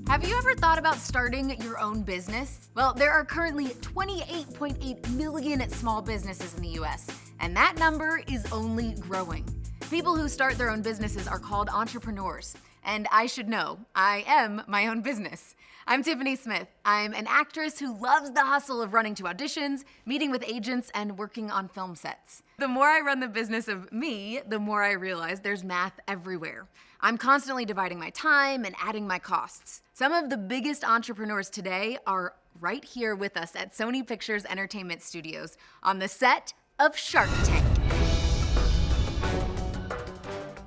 Have you ever thought about starting your own business? Well, there are currently 28.8 million small businesses in the US, and that number is only growing. People who start their own businesses are called entrepreneurs. And I should know, I am my own business. I'm Tiffany Smith. I'm an actress who loves the hustle of running to auditions, meeting with agents, and working on film sets. The more I run the business of me, the more I realize there's math everywhere. I'm constantly dividing my time and adding my costs. Some of the biggest entrepreneurs today are right here with us at Sony Pictures Entertainment Studios on the set of Shark Tank.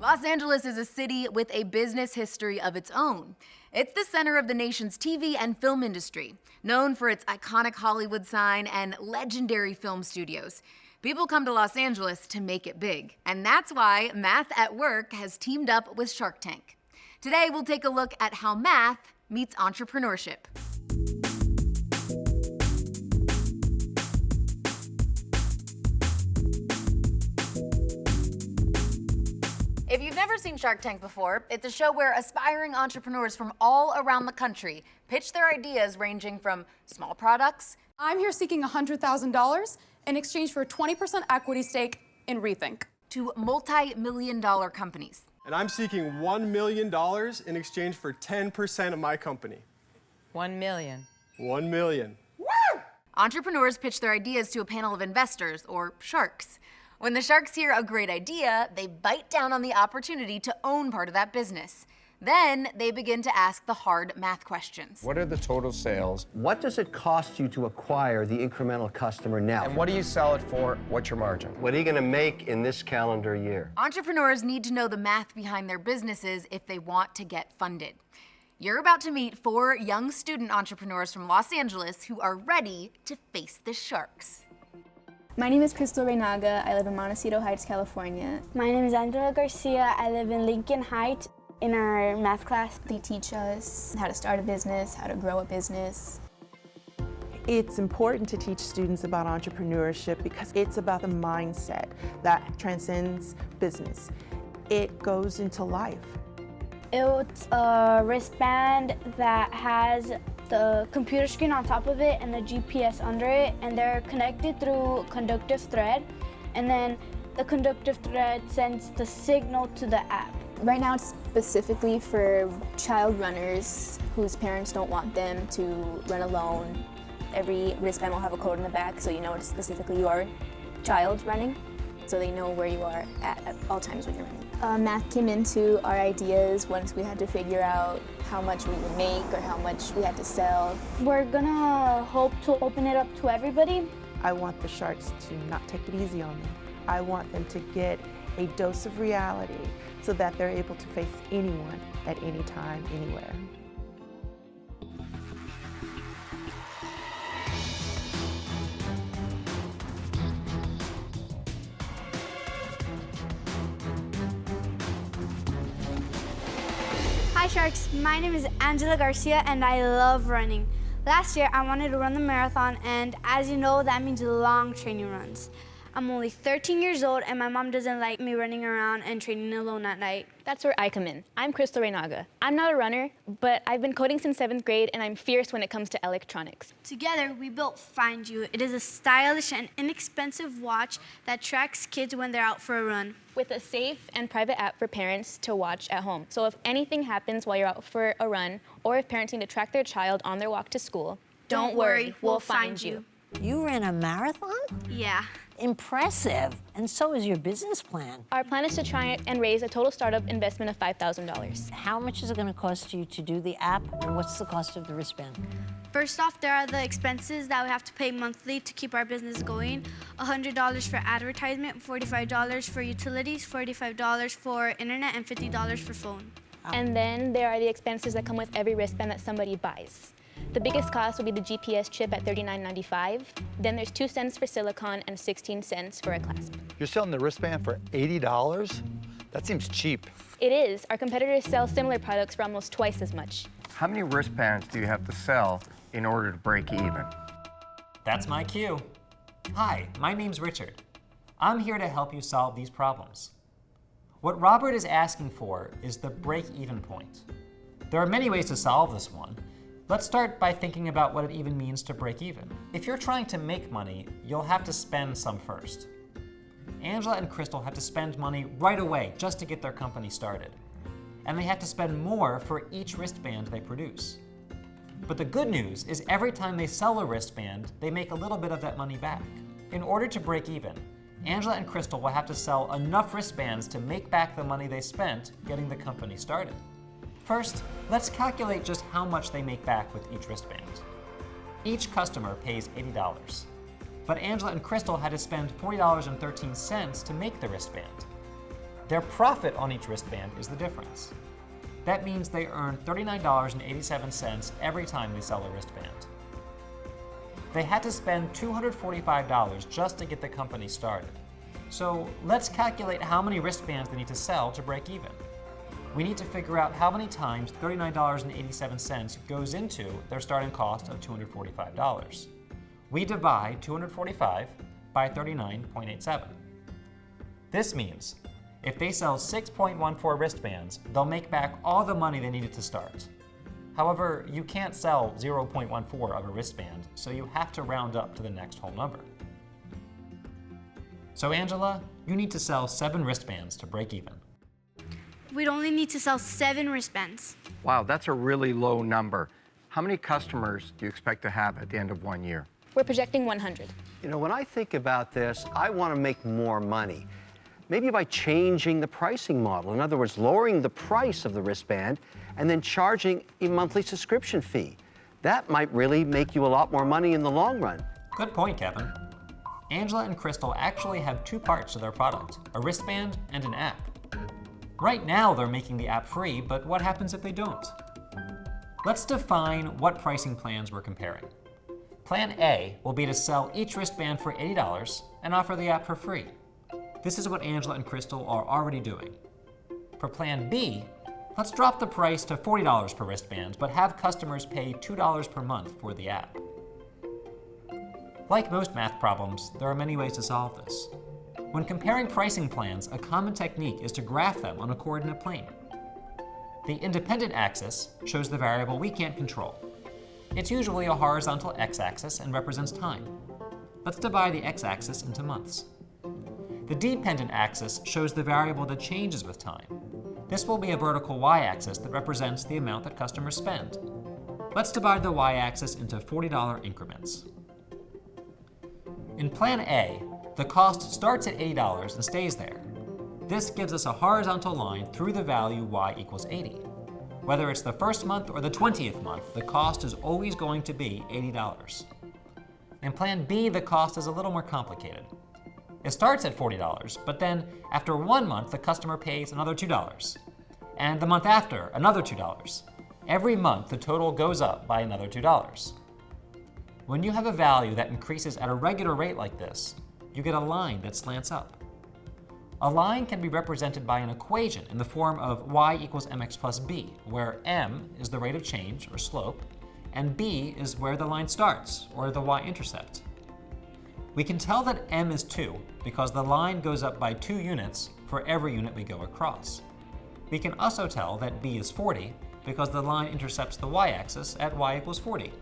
Los Angeles is a city with a business history of its own. It's the center of the nation's TV and film industry, known for its iconic Hollywood sign and legendary film studios. People come to Los Angeles to make it big, and that's why Math at Work has teamed up with Shark Tank. Today, we'll take a look at how math meets entrepreneurship. If you've never seen Shark Tank before, it's a show where aspiring entrepreneurs from all around the country pitch their ideas ranging from small products. I'm here seeking $100,000 in exchange for a 20% equity stake in Rethink. To multi-million-dollar companies. And I'm seeking $1 million in exchange for 10% of my company. 1 million. 1 million. Woo! Entrepreneurs pitch their ideas to a panel of investors, or sharks. When the sharks hear a great idea, they bite down on the opportunity to own part of that business. Then they begin to ask the hard math questions. What are the total sales? What does it cost you to acquire the incremental customer now? And what do you sell it for? What's your margin? What are you going to make in this calendar year? Entrepreneurs need to know the math behind their businesses if they want to get funded. You're about to meet 4 young student entrepreneurs from Los Angeles who are ready to face the sharks. My name is Crystal Reynaga. I live in Montecito Heights, California. My name is Angela Garcia. I live in Lincoln Heights. In our math class, they teach us how to start a business, how to grow a business. It's important to teach students about entrepreneurship because it's about the mindset that transcends business. It goes into life. It's a wristband that has the computer screen on top of it and the GPS under it, and they're connected through conductive thread, and then the conductive thread sends the signal to the app. Right now it's specifically for child runners whose parents don't want them to run alone. Every wristband will have a code in the back so you know it's specifically your child running, so they know where you are at all times when you're running. Math came into our ideas once we had to figure out how much we would make or how much we had to sell. We're gonna hope to open it up to everybody. I want the sharks to not take it easy on them. I want them to get a dose of reality so that they're able to face anyone at any time, anywhere. Hi Sharks, my name is Angela Garcia and I love running. Last year I wanted to run the marathon, and as you know, that means long training runs. I'm only 13 years old and my mom doesn't like me running around and training alone at night. That's where I come in. I'm Crystal Reynaga. I'm not a runner, but I've been coding since 7th grade and I'm fierce when it comes to electronics. Together, we built Find You. It is a stylish and inexpensive watch that tracks kids when they're out for a run. With a safe and private app for parents to watch at home. So if anything happens while you're out for a run, or if parents need to track their child on their walk to school, don't worry, we'll find you. You ran a marathon? Yeah. Impressive. And so is your business plan. Our plan is to try and raise a total startup investment of $5,000. How much is it going to cost you to do the app, and what's the cost of the wristband? First off, there are the expenses that we have to pay monthly to keep our business going. $100 for advertisement, $45 for utilities, $45 for internet, and $50 for phone. And then there are the expenses that come with every wristband that somebody buys. The biggest cost will be the GPS chip at $39.95. Then there's 2 cents for silicone and 16 cents for a clasp. You're selling the wristband for $80? That seems cheap. It is. Our competitors sell similar products for almost twice as much. How many wristbands do you have to sell in order to break even? That's my cue. Hi, my name's Richard. I'm here to help you solve these problems. What Robert is asking for is the break-even point. There are many ways to solve this one. Let's start by thinking about what it even means to break even. If you're trying to make money, you'll have to spend some first. Angela and Crystal have to spend money right away just to get their company started. And they have to spend more for each wristband they produce. But the good news is every time they sell a wristband, they make a little bit of that money back. In order to break even, Angela and Crystal will have to sell enough wristbands to make back the money they spent getting the company started. First, let's calculate just how much they make back with each wristband. Each customer pays $80, but Angela and Crystal had to spend $40.13 to make the wristband. Their profit on each wristband is the difference. That means they earn $39.87 every time they sell a wristband. They had to spend $245 just to get the company started. So let's calculate how many wristbands they need to sell to break even. We need to figure out how many times $39.87 goes into their starting cost of $245. We divide 245 by 39.87. This means if they sell 6.14 wristbands, they'll make back all the money they needed to start. However, you can't sell 0.14 of a wristband, so you have to round up to the next whole number. So Angela, you need to sell 7 wristbands to break even. We'd only need to sell 7 wristbands. Wow, that's a really low number. How many customers do you expect to have at the end of 1 year? We're projecting 100. You know, when I think about this, I want to make more money. Maybe by changing the pricing model. In other words, lowering the price of the wristband and then charging a monthly subscription fee. That might really make you a lot more money in the long run. Good point, Kevin. Angela and Crystal actually have 2 parts to their product, a wristband and an app. Right now they're making the app free, but what happens if they don't? Let's define what pricing plans we're comparing. Plan A will be to sell each wristband for $80 and offer the app for free. This is what Angela and Crystal are already doing. For Plan B, let's drop the price to $40 per wristband, but have customers pay $2 per month for the app. Like most math problems, there are many ways to solve this. When comparing pricing plans, a common technique is to graph them on a coordinate plane. The independent axis shows the variable we can't control. It's usually a horizontal x-axis and represents time. Let's divide the x-axis into months. The dependent axis shows the variable that changes with time. This will be a vertical y-axis that represents the amount that customers spend. Let's divide the y-axis into $40 increments. In Plan A, the cost starts at $80 and stays there. This gives us a horizontal line through the value y equals 80. Whether it's the first month or the 20th month, the cost is always going to be $80. In Plan B, the cost is a little more complicated. It starts at $40, but then after 1 month, the customer pays another $2. And the month after, another $2. Every month, the total goes up by another $2. When you have a value that increases at a regular rate like this, you get a line that slants up. A line can be represented by an equation in the form of y equals mx plus b, where m is the rate of change, or slope, and b is where the line starts, or the y-intercept. We can tell that m is 2 because the line goes up by 2 units for every unit we go across. We can also tell that b is 40 because the line intercepts the y-axis at y equals 40.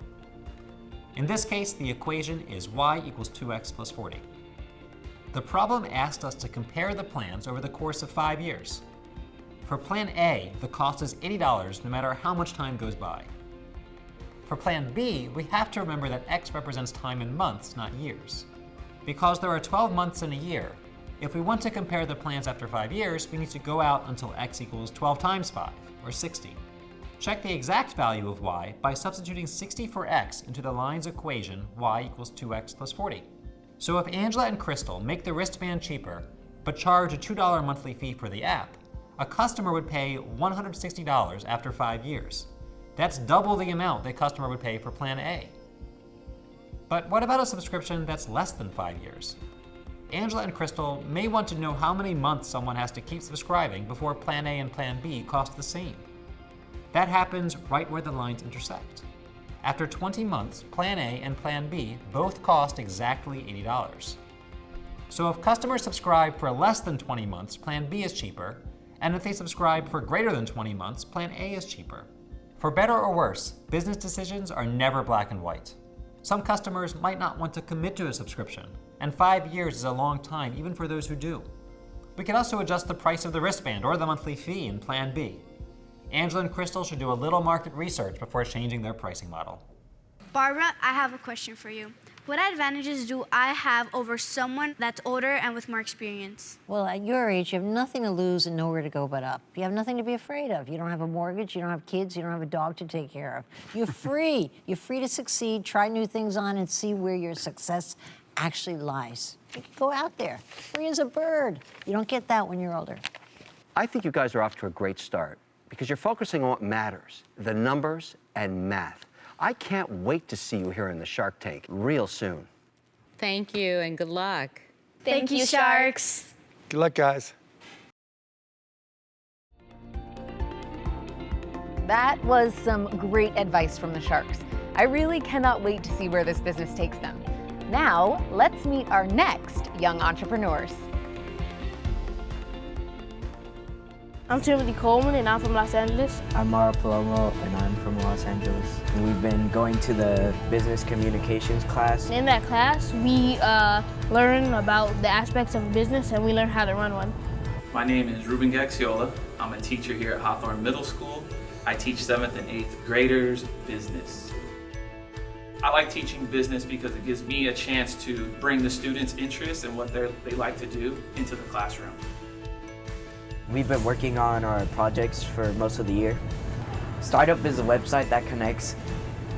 In this case, the equation is y equals 2x plus 40. The problem asked us to compare the plans over the course of 5 years. For Plan A, the cost is $80 no matter how much time goes by. For Plan B, we have to remember that x represents time in months, not years. Because there are 12 months in a year, if we want to compare the plans after 5 years, we need to go out until x equals 12 times 5, or 60. Check the exact value of y by substituting 60 for x into the line's equation y equals 2x plus 40. So if Angela and Crystal make the wristband cheaper, but charge a $2 monthly fee for the app, a customer would pay $160 after 5 years. That's double the amount the customer would pay for Plan A. But what about a subscription that's less than 5 years? Angela and Crystal may want to know how many months someone has to keep subscribing before Plan A and Plan B cost the same. That happens right where the lines intersect. After 20 months, Plan A and Plan B both cost exactly $80. So if customers subscribe for less than 20 months, Plan B is cheaper, and if they subscribe for greater than 20 months, Plan A is cheaper. For better or worse, business decisions are never black and white. Some customers might not want to commit to a subscription, and 5 years is a long time even for those who do. We can also adjust the price of the wristband or the monthly fee in Plan B. Angela and Crystal should do a little market research before changing their pricing model. Barbara, I have a question for you. What advantages do I have over someone that's older and with more experience? Well, at your age, you have nothing to lose and nowhere to go but up. You have nothing to be afraid of. You don't have a mortgage, you don't have kids, you don't have a dog to take care of. You're free. You're free to succeed, try new things on, and see where your success actually lies. You can go out there, free as a bird. You don't get that when you're older. I think you guys are off to a great start because you're focusing on what matters, the numbers and math. I can't wait to see you here in the Shark Tank real soon. Thank you and good luck. Thank you, Sharks. Good luck, guys. That was some great advice from the Sharks. I really cannot wait to see where this business takes them. Now, let's meet our next young entrepreneurs. I'm Timothy Coleman, and I'm from Los Angeles. I'm Mara Palomo, and I'm from Los Angeles. And we've been going to the business communications class. In that class, we learn about the aspects of a business, and we learn how to run one. My name is Ruben Gaxiola. I'm a teacher here at Hawthorne Middle School. I teach 7th and 8th graders business. I like teaching business because it gives me a chance to bring the students' interest in what they like to do into the classroom. We've been working on our projects for most of the year. Startup is a website that connects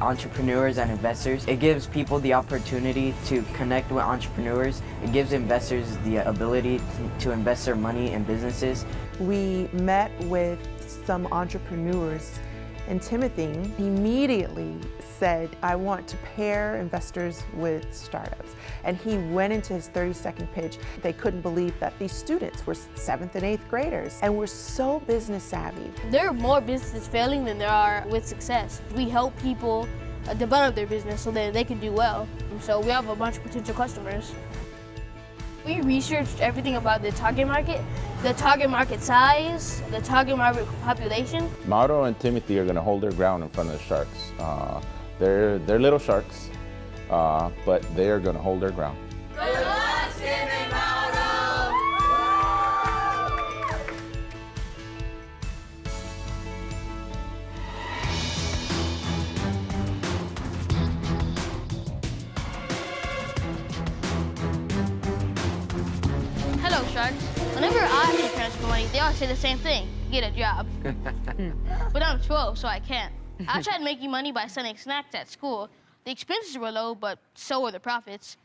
entrepreneurs and investors. It gives people the opportunity to connect with entrepreneurs. It gives investors the ability to invest their money in businesses. We met with some entrepreneurs, and Timothy immediately said, I want to pair investors with startups. And he went into his 30-second pitch. They couldn't believe that these students were 7th and 8th graders and were so business savvy. There are more businesses failing than there are with success. We help people develop their business so that they can do well. So we have a bunch of potential customers. We researched everything about the target market size, the target market population. Mauro and Timothy are going to hold their ground in front of the Sharks. They're little Sharks, but they are going to hold their ground. Good luck, Tim and Mauro! Hello, Sharks. Whenever I ask my parents for money, they always say the same thing, get a job. But I'm 12, so I can't. I tried making money by selling snacks at school. The expenses were low, but so were the profits.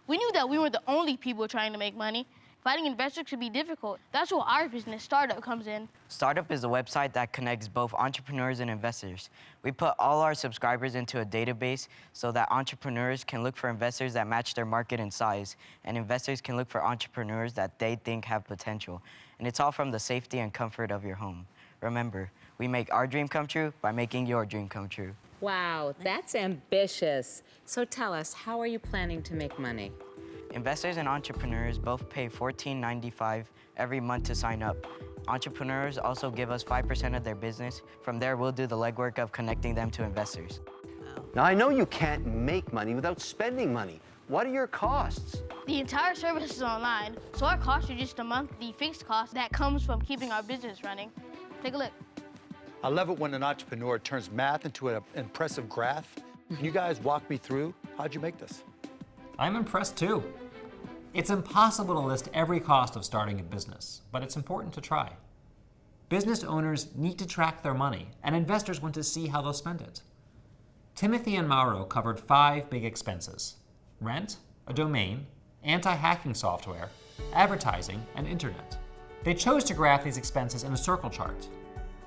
We knew that we were the only people trying to make money. Finding investors could be difficult. That's where our business, Startup, comes in. Startup is a website that connects both entrepreneurs and investors. We put all our subscribers into a database so that entrepreneurs can look for investors that match their market and size, and investors can look for entrepreneurs that they think have potential. And it's all from the safety and comfort of your home. Remember, we make our dream come true by making your dream come true. Wow, that's ambitious. So tell us, how are you planning to make money? Investors and entrepreneurs both pay $14.95 every month to sign up. Entrepreneurs also give us 5% of their business. From there, we'll do the legwork of connecting them to investors. Now, I know you can't make money without spending money. What are your costs? The entire service is online, so our costs are just a monthly fixed cost that comes from keeping our business running. Take a look. I love it when an entrepreneur turns math into an impressive graph. Can you guys walk me through how'd you make this? I'm impressed too. It's impossible to list every cost of starting a business, but it's important to try. Business owners need to track their money, and investors want to see how they'll spend it. Timothy and Mauro covered 5 big expenses: rent, a domain, anti-hacking software, advertising, and internet. They chose to graph these expenses in a circle chart.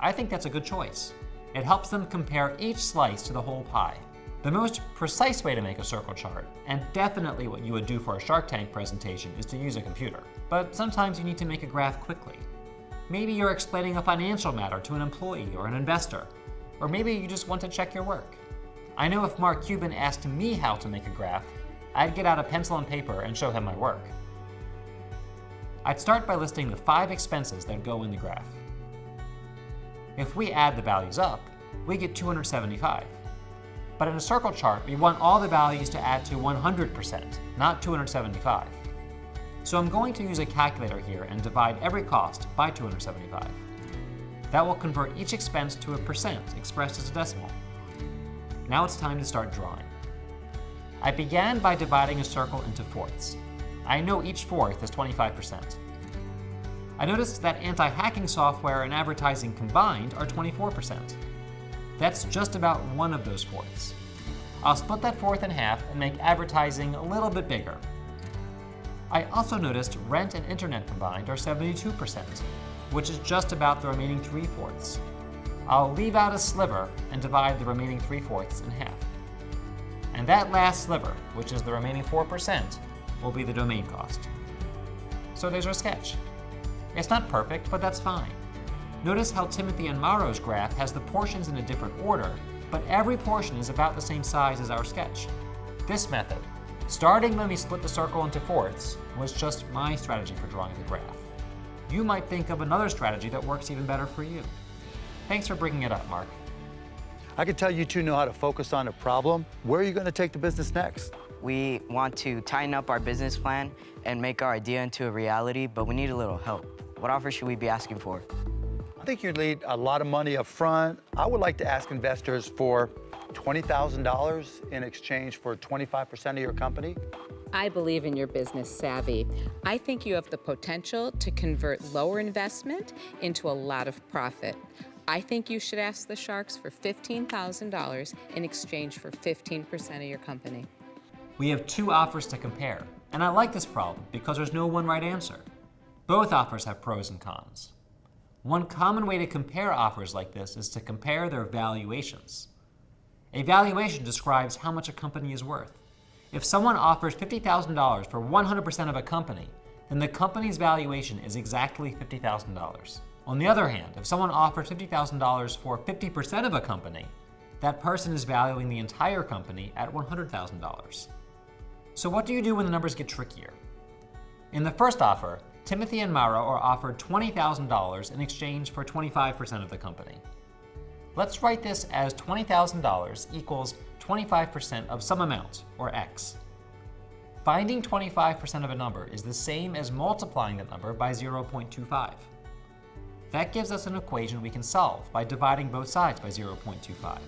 I think that's a good choice. It helps them compare each slice to the whole pie. The most precise way to make a circle chart, and definitely what you would do for a Shark Tank presentation, is to use a computer. But sometimes you need to make a graph quickly. Maybe you're explaining a financial matter to an employee or an investor, or maybe you just want to check your work. I know if Mark Cuban asked me how to make a graph, I'd get out a pencil and paper and show him my work. I'd start by listing the 5 expenses that go in the graph. If we add the values up, we get 275. But in a circle chart, we want all the values to add to 100%, not 275. So I'm going to use a calculator here and divide every cost by 275. That will convert each expense to a percent expressed as a decimal. Now it's time to start drawing. I began by dividing a circle into fourths. I know each fourth is 25%. I noticed that anti-hacking software and advertising combined are 24%. That's just about one of those fourths. I'll split that fourth in half and make advertising a little bit bigger. I also noticed rent and internet combined are 72%, which is just about the remaining 3/4. I'll leave out a sliver and divide the remaining 3/4 in half. And that last sliver, which is the remaining 4%, will be the domain cost. So there's our sketch. It's not perfect, but that's fine. Notice how Timothy and Mauro's graph has the portions in a different order, but every portion is about the same size as our sketch. This method, starting when we split the circle into fourths, was just my strategy for drawing the graph. You might think of another strategy that works even better for you. Thanks for bringing it up, Mark. I can tell you two know how to focus on a problem. Where are you going to take the business next? We want to tighten up our business plan and make our idea into a reality, but we need a little help. What offer should we be asking for? I think you'd need a lot of money up front. I would like to ask investors for $20,000 in exchange for 25% of your company. I believe in your business savvy. I think you have the potential to convert lower investment into a lot of profit. I think you should ask the Sharks for $15,000 in exchange for 15% of your company. We have 2 offers to compare, and I like this problem because there's no one right answer. Both offers have pros and cons. One common way to compare offers like this is to compare their valuations. A valuation describes how much a company is worth. If someone offers $50,000 for 100% of a company, then the company's valuation is exactly $50,000. On the other hand, if someone offers $50,000 for 50% of a company, that person is valuing the entire company at $100,000. So what do you do when the numbers get trickier? In the first offer, Timothy and Mauro are offered $20,000 in exchange for 25% of the company. Let's write this as $20,000 equals 25% of some amount, or X. Finding 25% of a number is the same as multiplying that number by 0.25. That gives us an equation we can solve by dividing both sides by 0.25.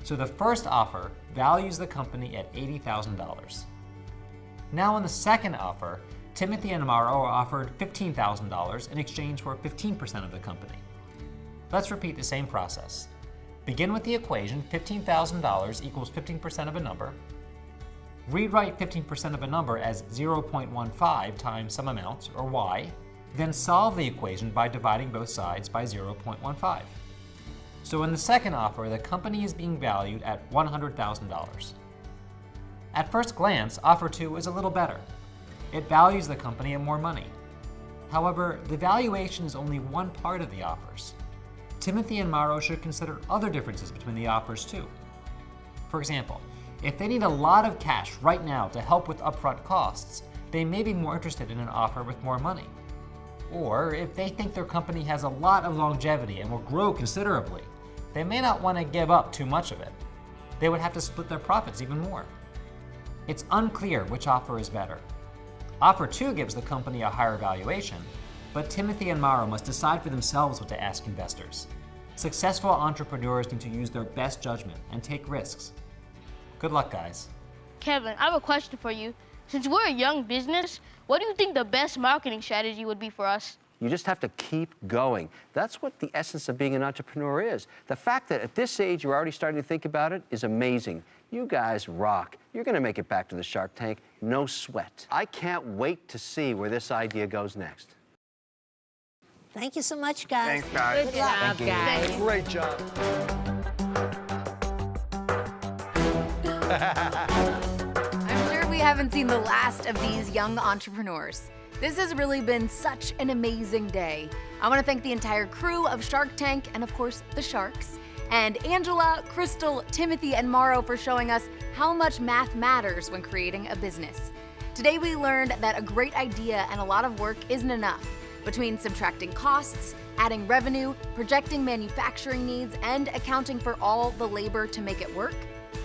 So the first offer values the company at $80,000. Now in the second offer, Timothy and Mauro are offered $15,000 in exchange for 15% of the company. Let's repeat the same process. Begin with the equation $15,000 equals 15% of a number. Rewrite 15% of a number as 0.15 times some amount, or y. Then solve the equation by dividing both sides by 0.15. So in the second offer, the company is being valued at $100,000. At first glance, offer 2 is a little better. It values the company at more money. However, the valuation is only one part of the offers. Timothy and Mauro should consider other differences between the offers too. For example, if they need a lot of cash right now to help with upfront costs, they may be more interested in an offer with more money. Or if they think their company has a lot of longevity and will grow considerably, they may not want to give up too much of it. They would have to split their profits even more. It's unclear which offer is better. Offer 2 gives the company a higher valuation, but Timothy and Mauro must decide for themselves what to ask investors. Successful entrepreneurs need to use their best judgment and take risks. Good luck, guys. Kevin, I have a question for you. Since we're a young business, what do you think the best marketing strategy would be for us? You just have to keep going. That's what the essence of being an entrepreneur is. The fact that at this age you're already starting to think about it is amazing. You guys rock. You're going to make it back to the Shark Tank, no sweat. I can't wait to see where this idea goes next. Thank you so much, guys. Thanks, guys. Good job, guys. Great job. I'm sure we haven't seen the last of these young entrepreneurs. This has really been such an amazing day. I want to thank the entire crew of Shark Tank and, of course, the Sharks. And Angela, Crystal, Timothy, and Mauro for showing us how much math matters when creating a business. Today we learned that a great idea and a lot of work isn't enough. Between subtracting costs, adding revenue, projecting manufacturing needs, and accounting for all the labor to make it work,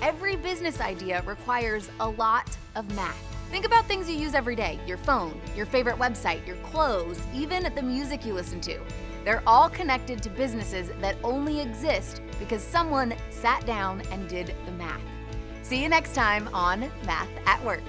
every business idea requires a lot of math. Think about things you use every day: your phone, your favorite website, your clothes, even the music you listen to. They're all connected to businesses that only exist because someone sat down and did the math. See you next time on Math at Work.